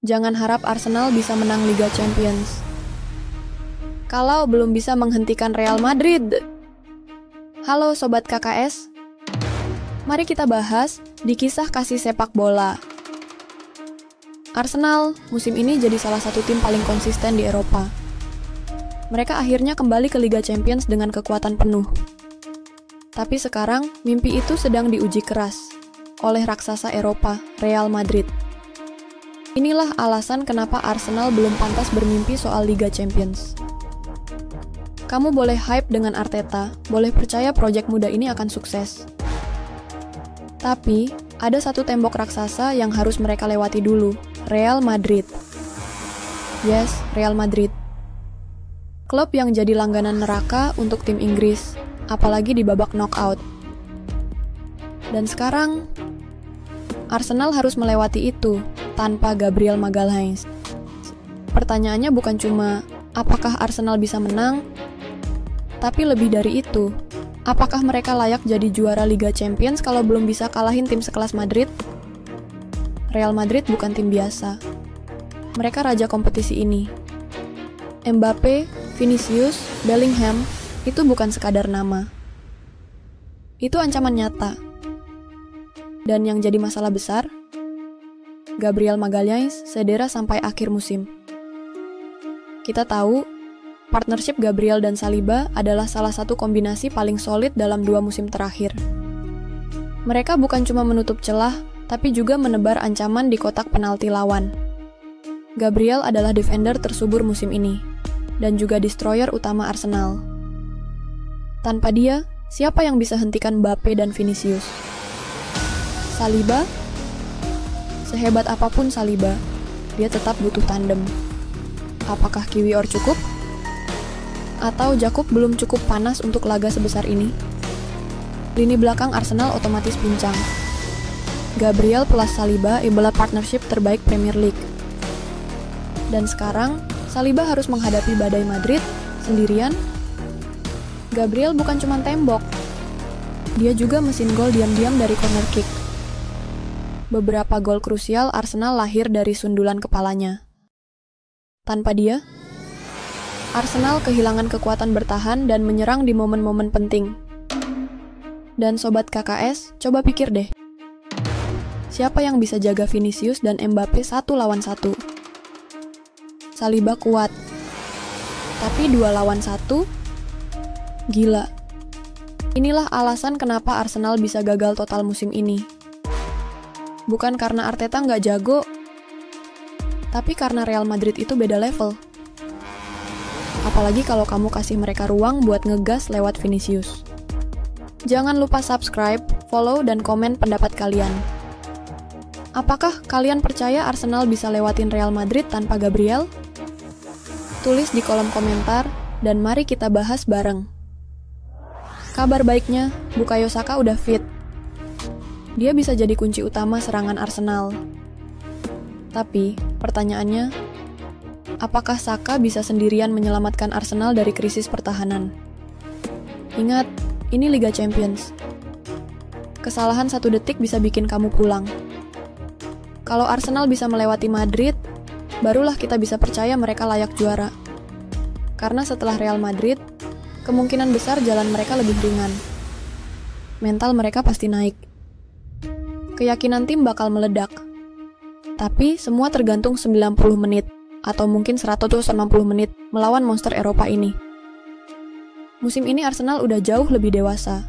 Jangan harap Arsenal bisa menang Liga Champions kalau belum bisa menghentikan Real Madrid. Halo Sobat KKS, mari kita bahas di kisah kasih sepak bola. Arsenal musim ini jadi salah satu tim paling konsisten di Eropa. Mereka akhirnya kembali ke Liga Champions dengan kekuatan penuh. Tapi sekarang, mimpi itu sedang diuji keras oleh raksasa Eropa, Real Madrid. Inilah alasan kenapa Arsenal belum pantas bermimpi soal Liga Champions. Kamu boleh hype dengan Arteta, boleh percaya proyek muda ini akan sukses. Tapi, ada satu tembok raksasa yang harus mereka lewati dulu, Real Madrid. Yes, Real Madrid. Klub yang jadi langganan neraka untuk tim Inggris, apalagi di babak knockout. Dan sekarang, Arsenal harus melewati itu tanpa Gabriel Magalhaes. Pertanyaannya bukan cuma, apakah Arsenal bisa menang? Tapi lebih dari itu, apakah mereka layak jadi juara Liga Champions kalau belum bisa kalahin tim sekelas Madrid? Real Madrid bukan tim biasa. Mereka raja kompetisi ini. Mbappe, Vinicius, Bellingham, itu bukan sekadar nama. Itu ancaman nyata. Dan yang jadi masalah besar, Gabriel Magalhaes cedera sampai akhir musim. Kita tahu, partnership Gabriel dan Saliba adalah salah satu kombinasi paling solid dalam 2 musim terakhir. Mereka bukan cuma menutup celah, tapi juga menebar ancaman di kotak penalti lawan. Gabriel adalah defender tersubur musim ini, dan juga destroyer utama Arsenal. Tanpa dia, siapa yang bisa hentikan Mbappe dan Vinicius? Saliba? Sehebat apapun Saliba, dia tetap butuh tandem. Apakah Kiwior cukup? Atau Jakub belum cukup panas untuk laga sebesar ini? Lini belakang Arsenal otomatis pincang. Gabriel plus Saliba adalah partnership terbaik Premier League. Dan sekarang, Saliba harus menghadapi badai Madrid sendirian. Gabriel bukan cuma tembok, dia juga mesin gol diam-diam dari corner kick. Beberapa gol krusial Arsenal lahir dari sundulan kepalanya. Tanpa dia, Arsenal kehilangan kekuatan bertahan dan menyerang di momen-momen penting. Dan Sobat KKS, coba pikir deh. Siapa yang bisa jaga Vinicius dan Mbappe 1 lawan 1? Saliba kuat. Tapi 2 lawan 1? Gila. Inilah alasan kenapa Arsenal bisa gagal total musim ini. Bukan karena Arteta nggak jago, tapi karena Real Madrid itu beda level. Apalagi kalau kamu kasih mereka ruang buat ngegas lewat Vinicius. Jangan lupa subscribe, follow, dan komen pendapat kalian. Apakah kalian percaya Arsenal bisa lewatin Real Madrid tanpa Gabriel? Tulis di kolom komentar, dan mari kita bahas bareng. Kabar baiknya, Bukayo Saka udah fit. Dia bisa jadi kunci utama serangan Arsenal. Tapi, pertanyaannya, apakah Saka bisa sendirian menyelamatkan Arsenal dari krisis pertahanan? Ingat, ini Liga Champions. Kesalahan 1 detik bisa bikin kamu pulang. Kalau Arsenal bisa melewati Madrid, barulah kita bisa percaya mereka layak juara. Karena setelah Real Madrid, kemungkinan besar jalan mereka lebih ringan. Mental mereka pasti naik. Keyakinan tim bakal meledak. Tapi semua tergantung 90 menit, atau mungkin 180 menit melawan monster Eropa ini. Musim ini Arsenal udah jauh lebih dewasa.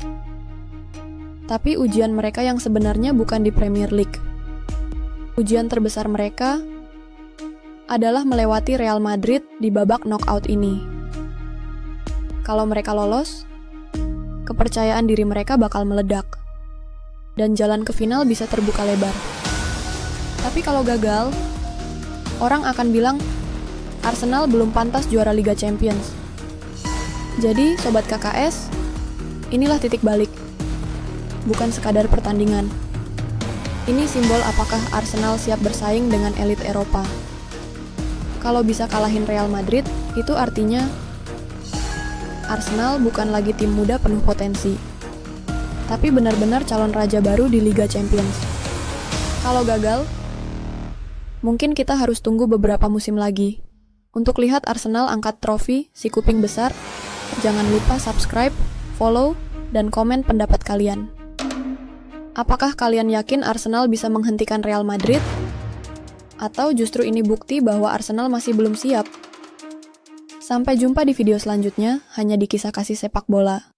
Tapi ujian mereka yang sebenarnya bukan di Premier League. Ujian terbesar mereka adalah melewati Real Madrid di babak knockout ini. Kalau mereka lolos, kepercayaan diri mereka bakal meledak. Dan jalan ke final bisa terbuka lebar. Tapi kalau gagal, orang akan bilang Arsenal belum pantas juara Liga Champions. Jadi, Sobat KKS, inilah titik balik. Bukan sekadar pertandingan. Ini simbol apakah Arsenal siap bersaing dengan elit Eropa. Kalau bisa kalahin Real Madrid, itu artinya Arsenal bukan lagi tim muda penuh potensi, tapi benar-benar calon raja baru di Liga Champions. Kalau gagal, mungkin kita harus tunggu beberapa musim lagi. Untuk lihat Arsenal angkat trofi si kuping besar, jangan lupa subscribe, follow, dan komen pendapat kalian. Apakah kalian yakin Arsenal bisa menghentikan Real Madrid? Atau justru ini bukti bahwa Arsenal masih belum siap? Sampai jumpa di video selanjutnya, hanya di Kisah Kasih Sepak Bola.